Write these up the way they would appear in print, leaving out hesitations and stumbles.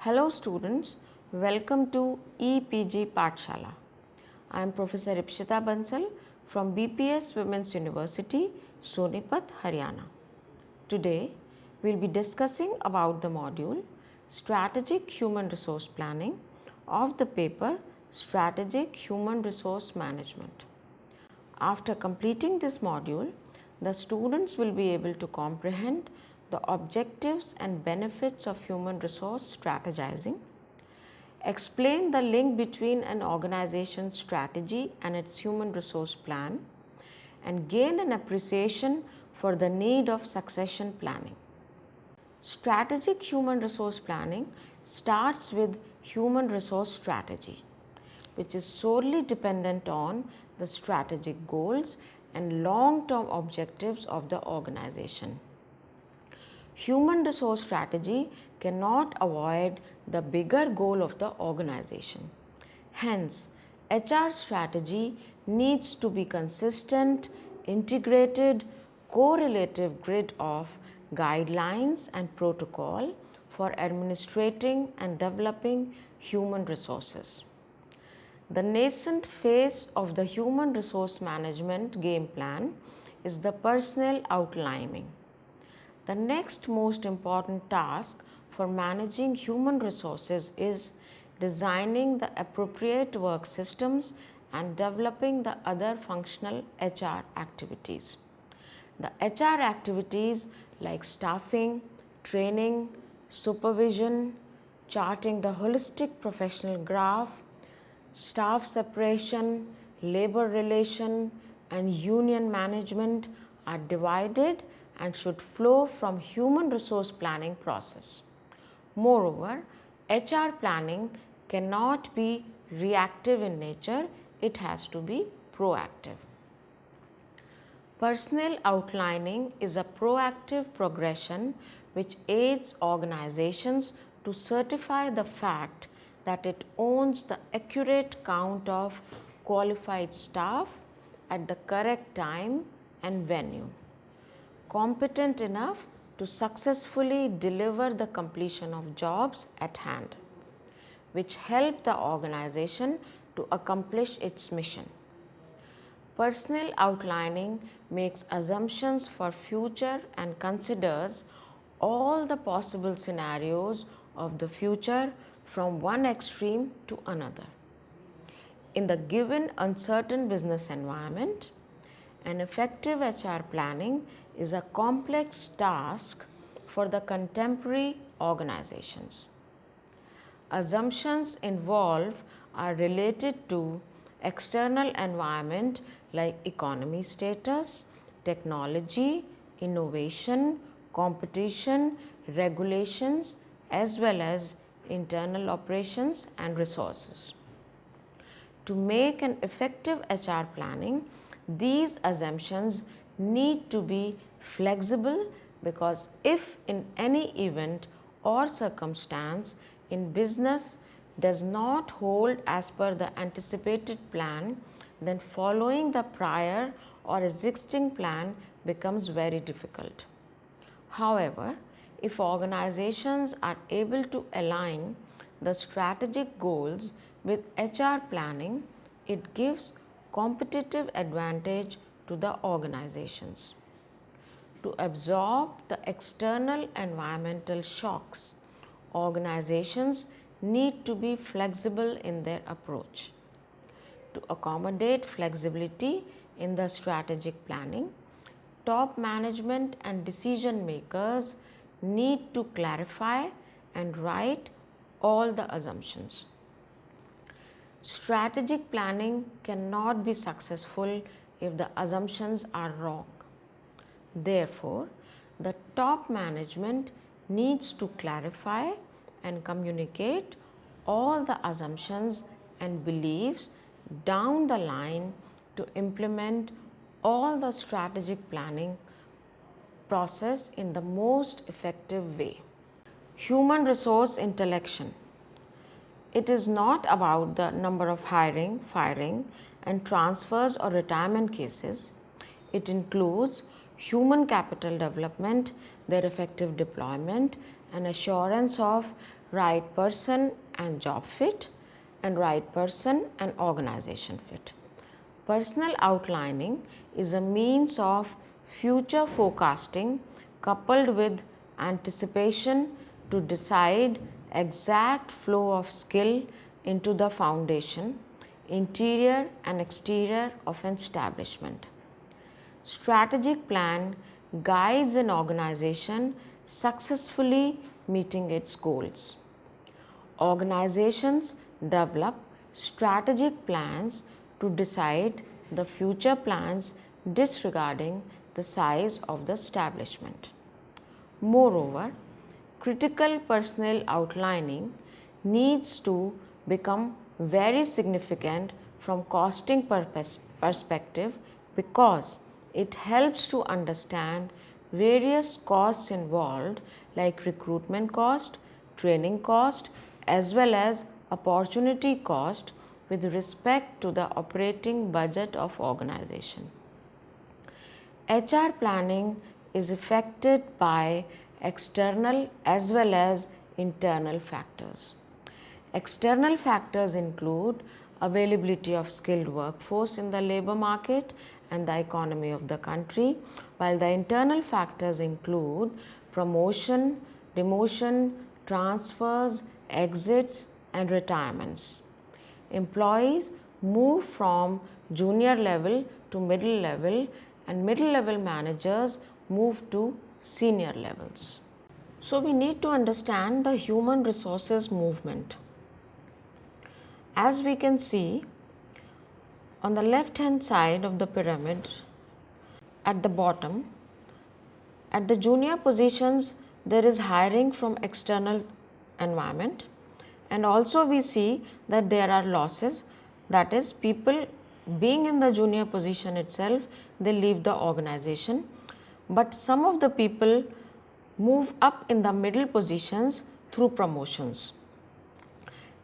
Hello students, welcome to EPG Pathshala. I am Professor Ipshita Bansal from BPS Women's University, Sonipat, Haryana. Today, we will be discussing about the module Strategic Human Resource Planning of the paper Strategic Human Resource Management. After completing this module, the students will be able to comprehend the objectives and benefits of human resource strategizing, explain the link between an organization's strategy and its human resource plan, and gain an appreciation for the need of succession planning. Strategic human resource planning starts with human resource strategy, which is solely dependent on the strategic goals and long-term objectives of the organization. Human resource strategy cannot avoid the bigger goal of the organization. Hence, HR strategy needs to be consistent, integrated, correlative grid of guidelines and protocol for administrating and developing human resources. The nascent phase of the human resource management game plan is the personnel outlining. The next most important task for managing human resources is designing the appropriate work systems and developing the other functional HR activities. The HR activities like staffing, training, supervision, charting the holistic professional graph, staff separation, labor relation, and union management are divided and should flow from human resource planning process. Moreover, HR planning cannot be reactive in nature, it has to be proactive. Personnel outlining is a proactive progression which aids organizations to certify the fact that it owns the accurate count of qualified staff at the correct time and venue, competent enough to successfully deliver the completion of jobs at hand, which help the organization to accomplish its mission. Personnel outlining makes assumptions for future and considers all the possible scenarios of the future from one extreme to another. In the given uncertain business environment, an effective HR planning is a complex task for the contemporary organizations. Assumptions involved are related to external environment like economy status, technology, innovation, competition, regulations, as well as internal operations and resources. To make an effective HR planning, these assumptions need to be flexible because if in any event or circumstance in business does not hold as per the anticipated plan, then following the prior or existing plan becomes very difficult. However, if organizations are able to align the strategic goals with HR planning, it gives competitive advantage to the organizations. To absorb the external environmental shocks, organizations need to be flexible in their approach. To accommodate flexibility in the strategic planning, top management and decision makers need to clarify and write all the assumptions. Strategic planning cannot be successful if the assumptions are wrong. Therefore, the top management needs to clarify and communicate all the assumptions and beliefs down the line to implement all the strategic planning process in the most effective way. Human resource intellection. It is not about the number of hiring, firing, and transfers or retirement cases. It includes human capital development, their effective deployment, an assurance of right person and job fit, and right person and organization fit. Personal outlining is a means of future forecasting coupled with anticipation to decide exact flow of skill into the foundation, interior and exterior of an establishment. Strategic plan guides an organization successfully meeting its goals. Organizations develop strategic plans to decide the future plans disregarding the size of the establishment. Moreover, critical personnel outlining needs to become very significant from costing perspective because it helps to understand various costs involved like recruitment cost, training cost as well as opportunity cost with respect to the operating budget of organization. HR planning is affected by external as well as internal factors. External factors include availability of skilled workforce in the labor market and the economy of the country, while the internal factors include promotion, demotion, transfers, exits and retirements. Employees move from junior level to middle level and middle level managers move to senior levels. So, we need to understand the human resources movement. As we can see on the left hand side of the pyramid at the bottom, at the junior positions there is hiring from external environment, and also we see that there are losses, that is people being in the junior position itself they leave the organization, but some of the people move up in the middle positions through promotions,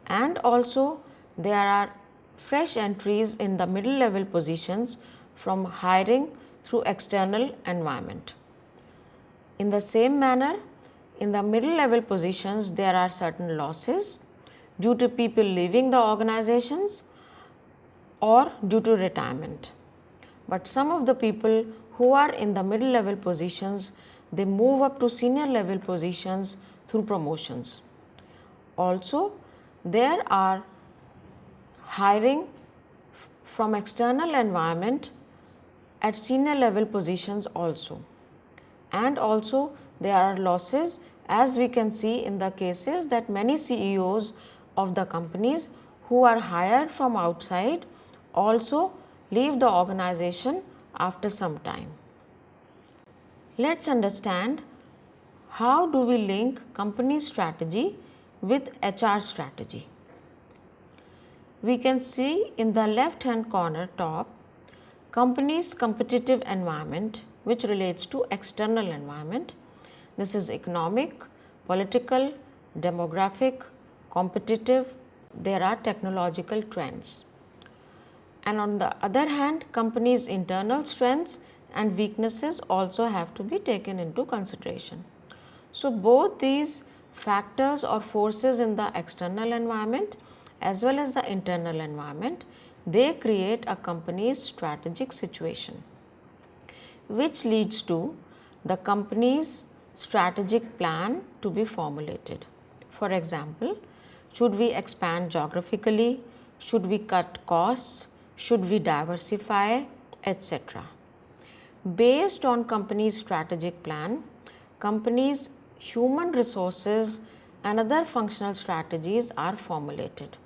and also there are fresh entries in the middle level positions from hiring through external environment. In the same manner, in the middle level positions there are certain losses due to people leaving the organizations or due to retirement, but some of the people who are in the middle level positions they move up to senior level positions through promotions. Also there are hiring from external environment at senior level positions also, and also there are losses as we can see in the cases that many CEOs of the companies who are hired from outside also leave the organization after some time. Let us understand how do we link company strategy with HR strategy. We can see in the left hand corner top company's competitive environment which relates to external environment. This is economic, political, demographic, competitive, there are technological trends. And on the other hand, company's internal strengths and weaknesses also have to be taken into consideration. So both these factors or forces in the external environment as well as the internal environment, they create a company's strategic situation, which leads to the company's strategic plan to be formulated. For example, should we expand geographically, should we cut costs, should we diversify, etc. Based on company's strategic plan, company's human resources and other functional strategies are formulated.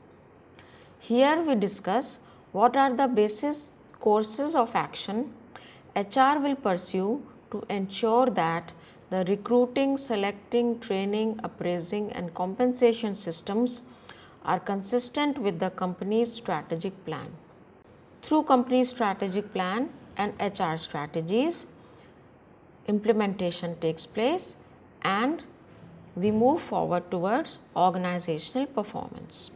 Here we discuss what are the basis courses of action HR will pursue to ensure that the recruiting, selecting, training, appraising and compensation systems are consistent with the company's strategic plan. Through company's strategic plan and HR strategies, implementation takes place and we move forward towards organizational performance.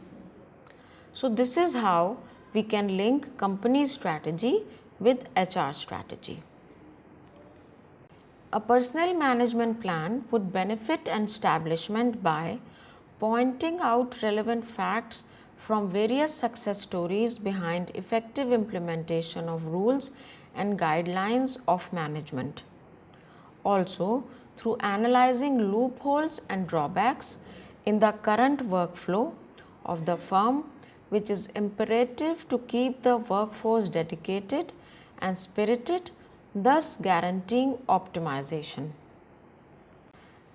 So this is how we can link company strategy with HR strategy. A personnel management plan would benefit an establishment by pointing out relevant facts from various success stories behind effective implementation of rules and guidelines of management. Also, through analyzing loopholes and drawbacks in the current workflow of the firm, which is imperative to keep the workforce dedicated and spirited, thus guaranteeing optimization.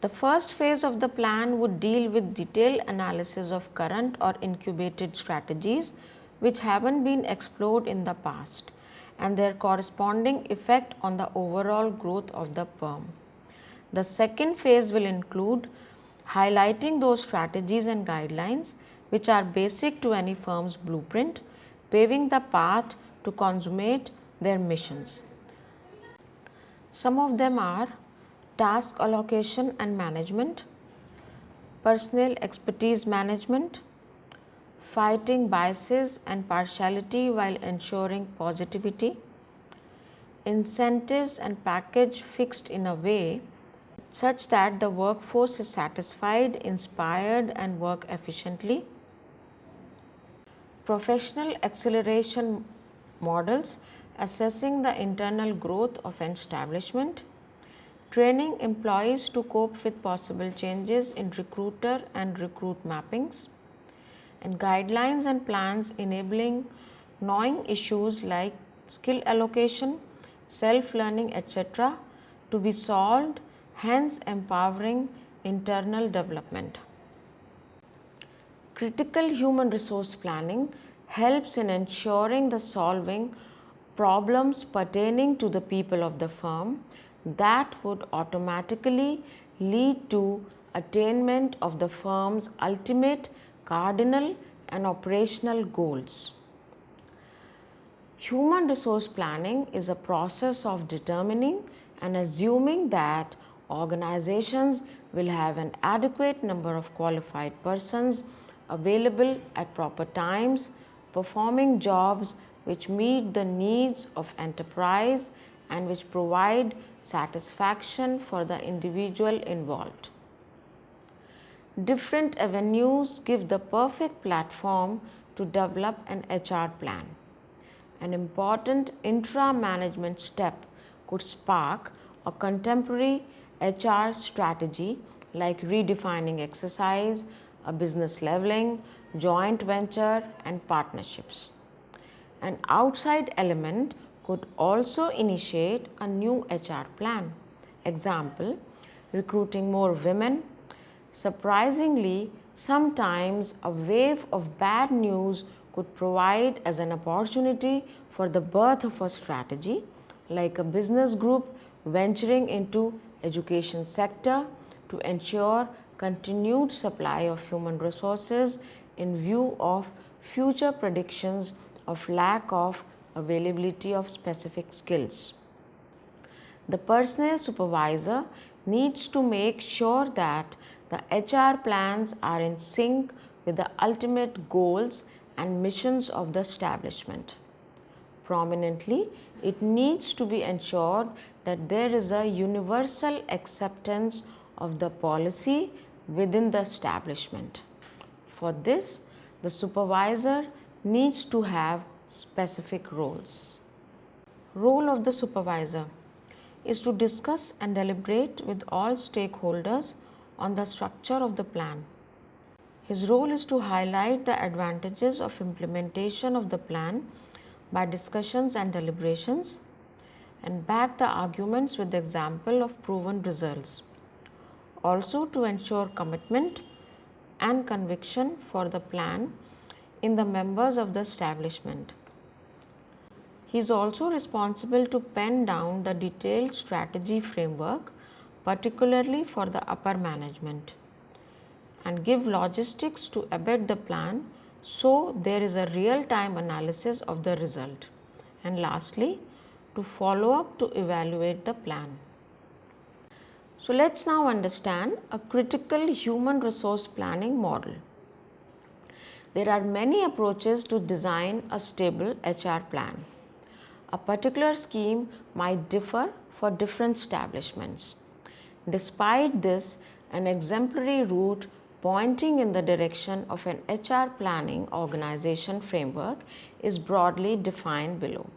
The first phase of the plan would deal with detailed analysis of current or incubated strategies which haven't been explored in the past and their corresponding effect on the overall growth of the firm. The second phase will include highlighting those strategies and guidelines which are basic to any firm's blueprint, paving the path to consummate their missions. Some of them are task allocation and management, personnel expertise management, fighting biases and partiality while ensuring positivity, incentives and package fixed in a way such that the workforce is satisfied, inspired and work efficiently, professional acceleration models assessing the internal growth of an establishment, training employees to cope with possible changes in recruiter and recruit mappings, and guidelines and plans enabling gnawing issues like skill allocation, self-learning, etc. to be solved, hence empowering internal development. Critical human resource planning helps in ensuring the solving problems pertaining to the people of the firm that would automatically lead to attainment of the firm's ultimate cardinal and operational goals. Human resource planning is a process of determining and assuming that organizations will have an adequate number of qualified persons available at proper times, performing jobs which meet the needs of enterprise and which provide satisfaction for the individual involved. Different avenues give the perfect platform to develop an HR plan. An important intra-management step could spark a contemporary HR strategy like redefining exercise, a business leveling, joint venture and partnerships. An outside element could also initiate a new HR plan. Example, recruiting more women. Surprisingly, sometimes a wave of bad news could provide as an opportunity for the birth of a strategy, like a business group venturing into education sector to ensure continued supply of human resources in view of future predictions of lack of availability of specific skills. The personnel supervisor needs to make sure that the HR plans are in sync with the ultimate goals and missions of the establishment. Prominently, it needs to be ensured that there is a universal acceptance of the policy within the establishment. For this, the supervisor needs to have specific roles. Role of the supervisor is to discuss and deliberate with all stakeholders on the structure of the plan. His role is to highlight the advantages of implementation of the plan by discussions and deliberations and back the arguments with the example of proven results. Also to ensure commitment and conviction for the plan in the members of the establishment. He is also responsible to pen down the detailed strategy framework, particularly for the upper management, and give logistics to abet the plan so there is a real-time analysis of the result. And lastly, to follow up to evaluate the plan. So let's now understand a critical human resource planning model. There are many approaches to design a stable HR plan. A particular scheme might differ for different establishments. Despite this, an exemplary route pointing in the direction of an HR planning organization framework is broadly defined below.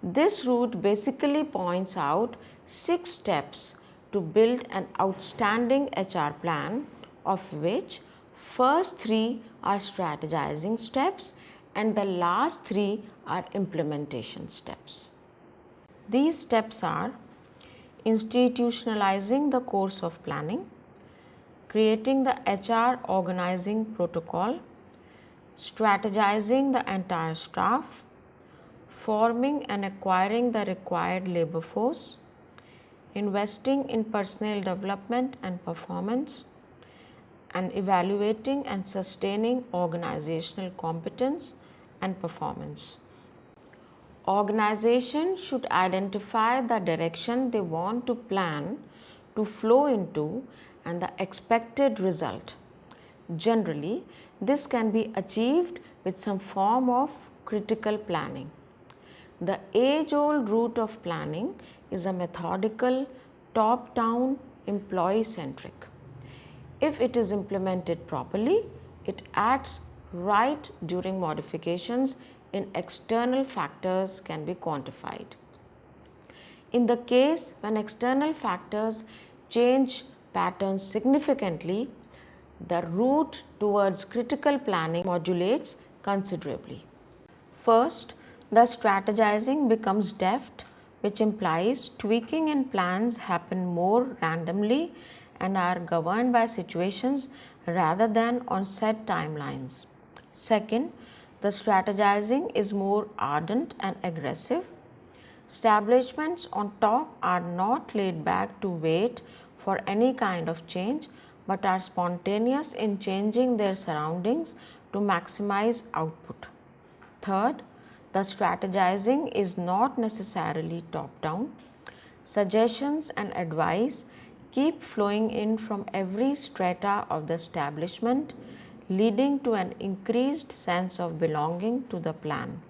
This route basically points out 6 steps to build an outstanding HR plan, of which first 3 are strategizing steps and the last 3 are implementation steps. These steps are institutionalizing the course of planning, creating the HR organizing protocol, strategizing the entire staff, forming and acquiring the required labor force, investing in personnel development and performance, and evaluating and sustaining organizational competence and performance. Organizations should identify the direction they want to plan to flow into and the expected result. Generally, this can be achieved with some form of critical planning. The age-old route of planning is a methodical, top-down, employee-centric. If it is implemented properly, it acts right during modifications in external factors can be quantified. In the case when external factors change patterns significantly, the route towards critical planning modulates considerably. First, the strategizing becomes deft, which implies tweaking in plans happen more randomly and are governed by situations rather than on set timelines. Second, the strategizing is more ardent and aggressive. Establishments on top are not laid back to wait for any kind of change, but are spontaneous in changing their surroundings to maximize output. Third, the strategizing is not necessarily top-down. Suggestions and advice keep flowing in from every strata of the establishment, leading to an increased sense of belonging to the plan.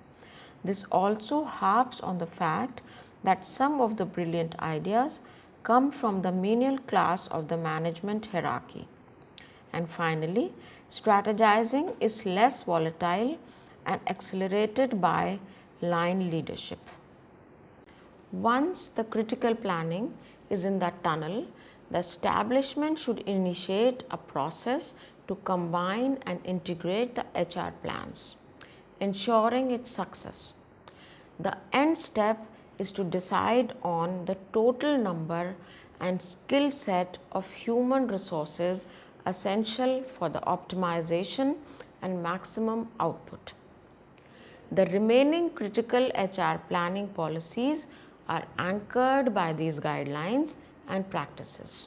This also harps on the fact that some of the brilliant ideas come from the menial class of the management hierarchy. And finally, strategizing is less volatile and accelerated by line leadership. Once the critical planning is in the tunnel, the establishment should initiate a process to combine and integrate the HR plans, ensuring its success. The end step is to decide on the total number and skill set of human resources essential for the optimization and maximum output. The remaining critical HR planning policies are anchored by these guidelines and practices.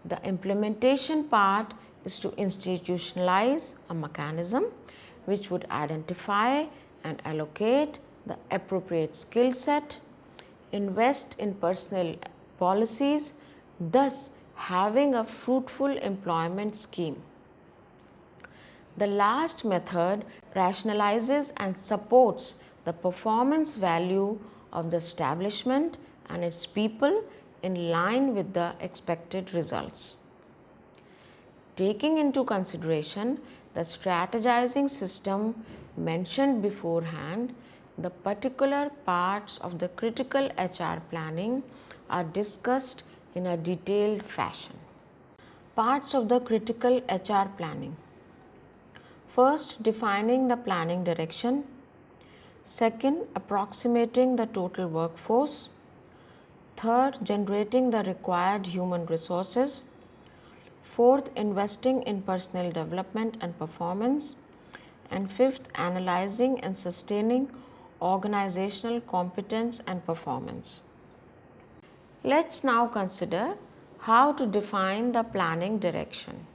The implementation part is to institutionalize a mechanism which would identify and allocate the appropriate skill set, invest in personnel policies, thus having a fruitful employment scheme. The last method rationalizes and supports the performance value of the establishment and its people in line with the expected results. Taking into consideration the strategizing system mentioned beforehand, the particular parts of the critical HR planning are discussed in a detailed fashion. Parts of the critical HR planning. First, defining the planning direction. Second, approximating the total workforce. Third, generating the required human resources. Fourth, investing in personnel development and performance. And fifth, analyzing and sustaining organizational competence and performance. Let's now consider how to define the planning direction.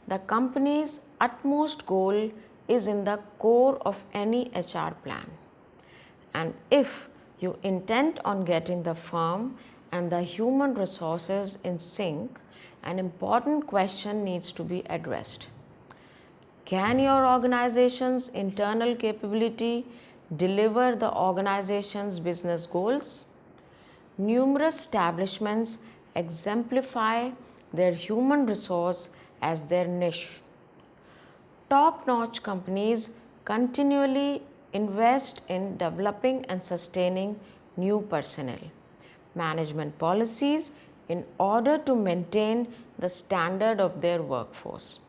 The company's utmost goal is in the core of any HR plan. And if you intend on getting the firm and the human resources in sync, an important question needs to be addressed. Can your organization's internal capability deliver the organization's business goals. Numerous establishments exemplify their human resource as their niche. Top-notch companies continually invest in developing and sustaining new personnel, management policies in order to maintain the standard of their workforce.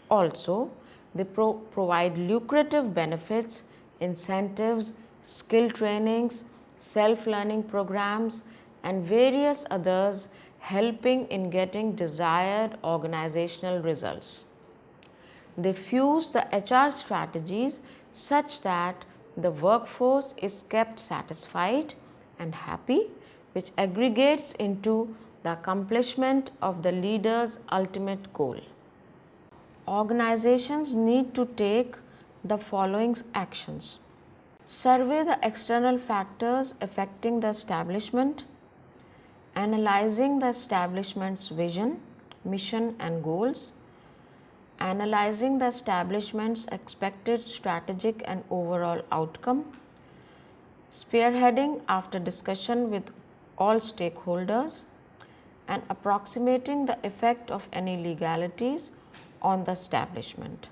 Also, they provide lucrative benefits, incentives, skill trainings, self-learning programs, and various others, helping in getting desired organizational results. They fuse the HR strategies such that the workforce is kept satisfied and happy, which aggregates into the accomplishment of the leader's ultimate goal. Organizations need to take the following actions: survey the external factors affecting the establishment, analyzing the establishment's vision, mission, and goals, analyzing the establishment's expected strategic and overall outcome, spearheading after discussion with all stakeholders, and approximating the effect of any legalities on the establishment.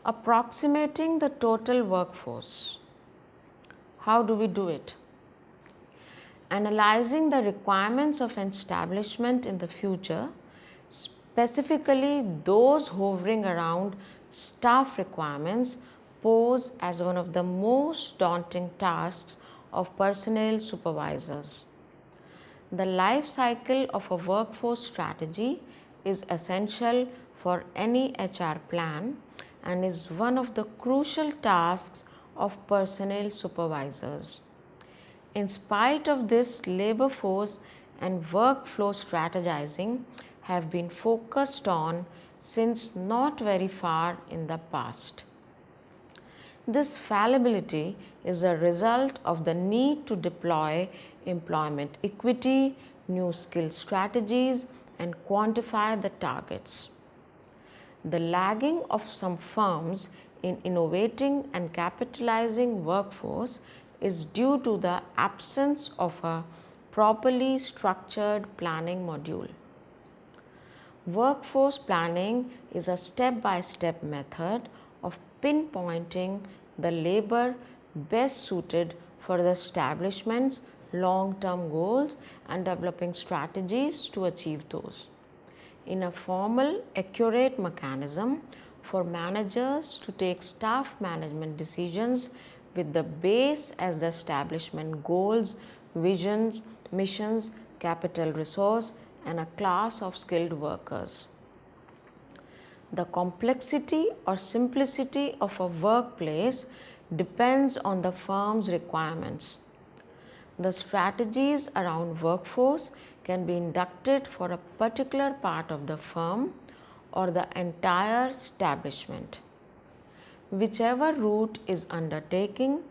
Approximating the total workforce. How do we do it? Analyzing the requirements of an establishment in the future, specifically those hovering around staff requirements, pose as one of the most daunting tasks of personnel supervisors. The life cycle of a workforce strategy is essential for any HR plan and is one of the crucial tasks of personnel supervisors. In spite of this, labor force and workflow strategizing have been focused on since not very far in the past. This fallibility is a result of the need to deploy employment equity, new skill strategies, and quantify the targets. The lagging of some firms in innovating and capitalizing workforce is due to the absence of a properly structured planning module. Workforce planning is a step-by-step method of pinpointing the labor best suited for the establishment's long-term goals and developing strategies to achieve those. In a formal, accurate mechanism for managers to take staff management decisions with the base as the establishment goals, visions, missions, capital resource, and a class of skilled workers. The complexity or simplicity of a workplace depends on the firm's requirements. The strategies around workforce can be inducted for a particular part of the firm or the entire establishment. Whichever route is undertaken,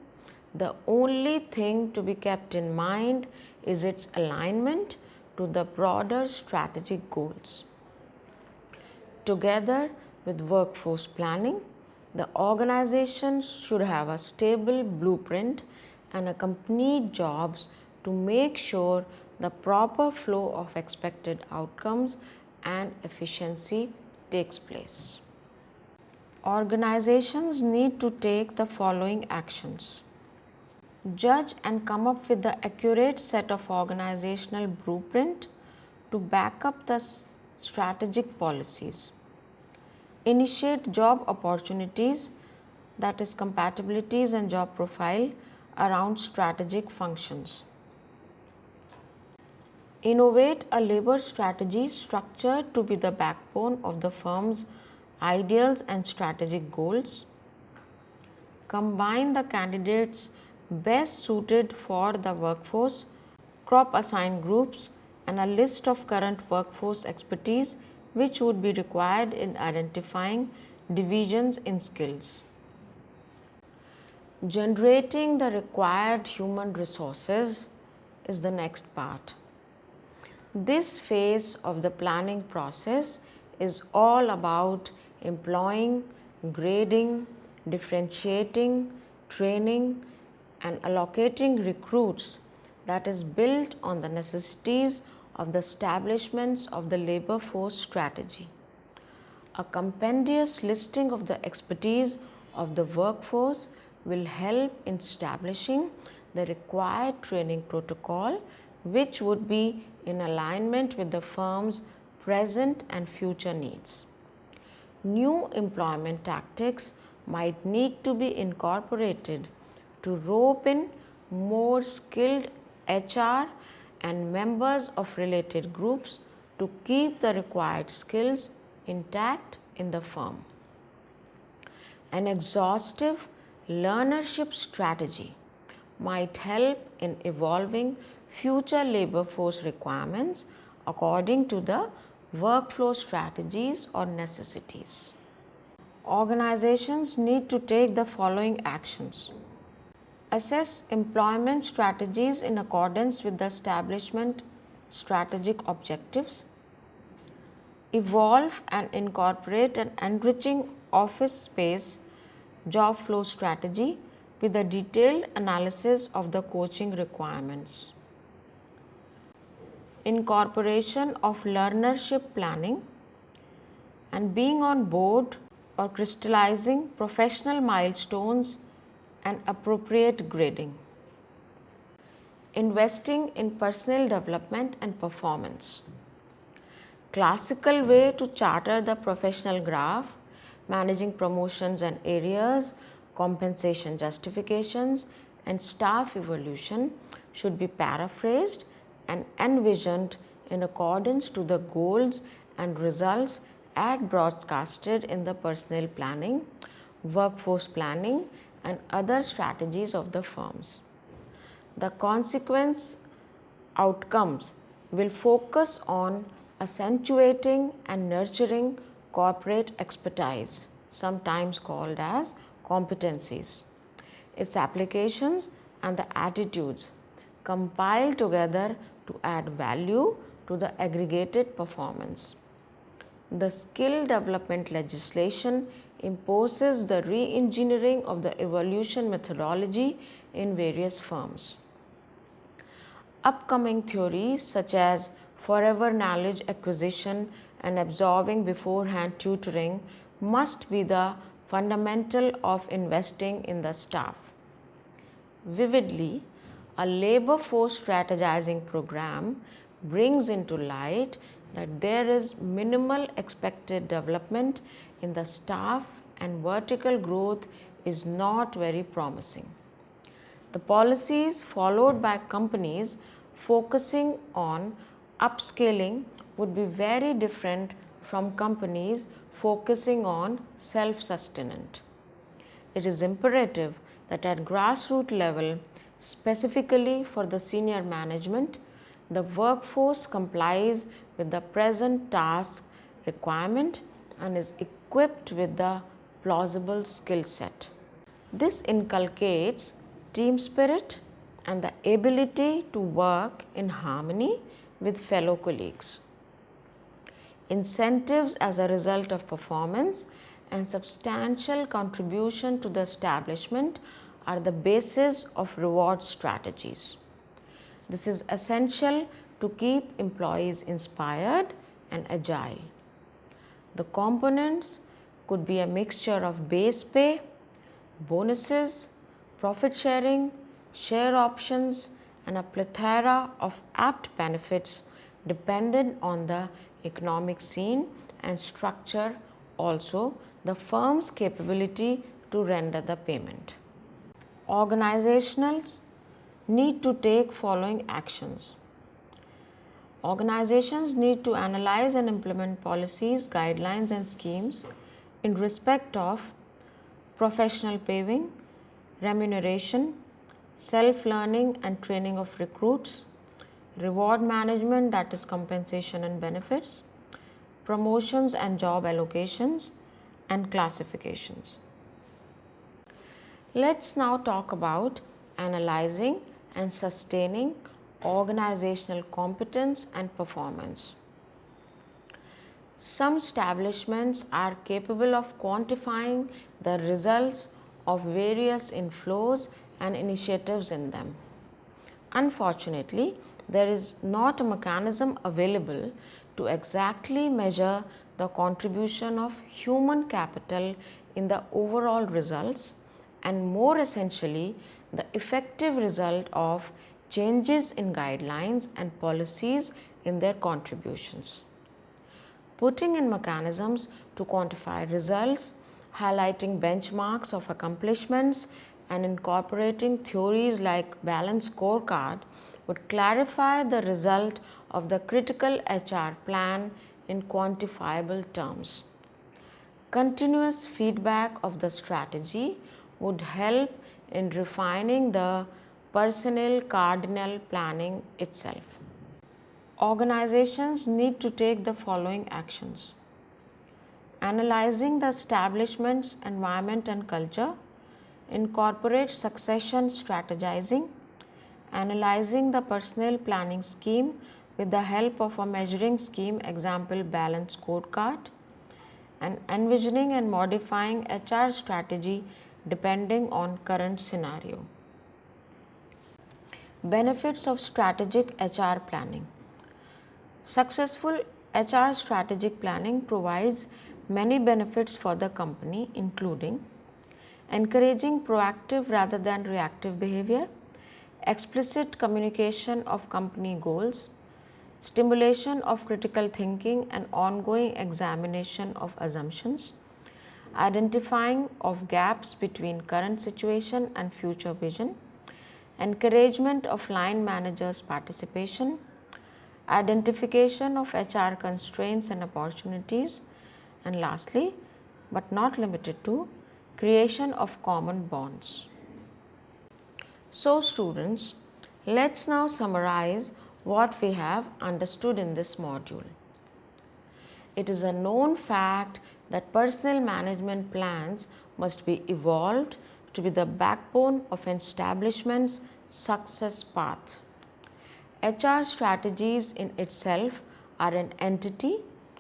the only thing to be kept in mind is its alignment to the broader strategic goals. Together with workforce planning, the organization should have a stable blueprint and accompanied jobs to make sure the proper flow of expected outcomes and efficiency takes place. Organizations need to take the following actions: judge and come up with the accurate set of organizational blueprint to back up the strategic policies. Initiate job opportunities, that is compatibilities and job profile around strategic functions. Innovate a labor strategy structured to be the backbone of the firm's ideals and strategic goals. Combine the candidates best suited for the workforce, crop assigned groups, and a list of current workforce expertise which would be required in identifying divisions in skills. Generating the required human resources is the next part. This phase of the planning process is all about employing, grading, differentiating, training, and allocating recruits that is built on the necessities of the establishments of the labor force strategy. A compendious listing of the expertise of the workforce will help in establishing the required training protocol, which would be in alignment with the firm's present and future needs. New employment tactics might need to be incorporated to rope in more skilled HR and members of related groups to keep the required skills intact in the firm. An exhaustive learnership strategy might help in evolving future labor force requirements according to the workflow strategies or necessities. Organizations need to take the following actions. Assess employment strategies in accordance with the establishment strategic objectives. Evolve and incorporate an enriching office space job flow strategy with a detailed analysis of the coaching requirements. Incorporation of learnership planning and being on board or crystallizing professional milestones and appropriate grading. Investing in personnel development and performance. Classical way to charter the professional graph, managing promotions and arrears, compensation justifications, and staff evolution should be paraphrased and envisioned in accordance to the goals and results as broadcasted in the personnel planning, workforce planning, and other strategies of the firms. The consequence outcomes will focus on accentuating and nurturing corporate expertise, sometimes called as competencies, its applications and the attitudes compiled together to add value to the aggregated performance. The skill development legislation imposes the re-engineering of the evolution methodology in various firms. Upcoming theories such as forever knowledge acquisition and absorbing beforehand tutoring must be the fundamental of investing in the staff. Vividly, a labor force strategizing program brings into light that there is minimal expected development in the staff and vertical growth is not very promising. The policies followed by companies focusing on upscaling would be very different from companies focusing on self-sustenance. It is imperative that at grassroots level, specifically for the senior management, the workforce complies with the present task requirement and is equipped with the plausible skill set. This inculcates team spirit and the ability to work in harmony with fellow colleagues. Incentives as a result of performance and substantial contribution to the establishment are the basis of reward strategies. This is essential to keep employees inspired and agile. The components could be a mixture of base pay, bonuses, profit sharing, share options, and a plethora of apt benefits dependent on the economic scene and structure, also the firm's capability to render the payment. Organizations need to take following actions. Organizations need to analyze and implement policies, guidelines, and schemes in respect of professional paving, remuneration, self-learning and training of recruits, reward management, that is compensation and benefits, promotions and job allocations, and classifications. Let's now talk about analyzing and sustaining organizational competence and performance. Some establishments are capable of quantifying the results of various inflows and initiatives in them. Unfortunately, there is not a mechanism available to exactly measure the contribution of human capital in the overall results, and more essentially, the effective result of changes in guidelines and policies in their contributions. Putting in mechanisms to quantify results, highlighting benchmarks of accomplishments, and incorporating theories like balanced scorecard would clarify the result of the critical HR plan in quantifiable terms. Continuous feedback of the strategy would help in refining the personnel cardinal planning itself. Organizations need to take the following actions: analyzing the establishment's environment and culture, incorporate succession strategizing, analyzing the personnel planning scheme with the help of a measuring scheme, example balanced scorecard, and envisioning and modifying HR strategy depending on current scenario. Benefits of strategic HR planning. Successful HR strategic planning provides many benefits for the company, including encouraging proactive rather than reactive behavior, explicit communication of company goals, stimulation of critical thinking and ongoing examination of assumptions, identifying of gaps between current situation and future vision, encouragement of line managers' participation, identification of HR constraints and opportunities, and lastly, but not limited to, creation of common bonds. So students, let's now summarize what we have understood in this module. It is a known fact that personnel management plans must be evolved to be the backbone of an establishment's success path. HR strategies in itself are an entity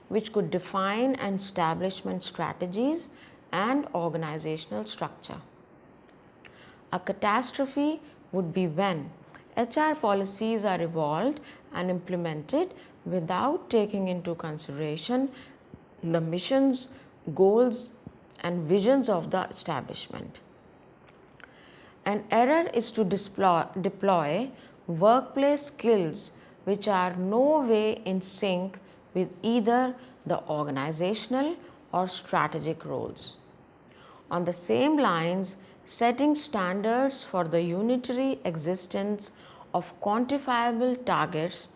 which could define an establishment strategies and organizational structure. A catastrophe would be when HR policies are evolved and implemented without taking into consideration the missions, goals, and visions of the establishment. An error is to deploy workplace skills which are no way in sync with either the organizational or strategic roles. On the same lines, setting standards for the unitary existence of quantifiable targets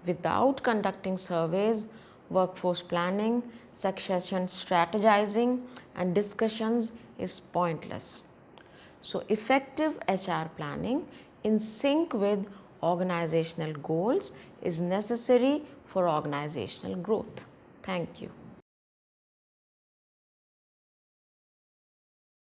without conducting surveys, workforce planning, succession strategizing, and discussions is pointless. So, effective HR planning in sync with organizational goals is necessary for organizational growth. Thank you.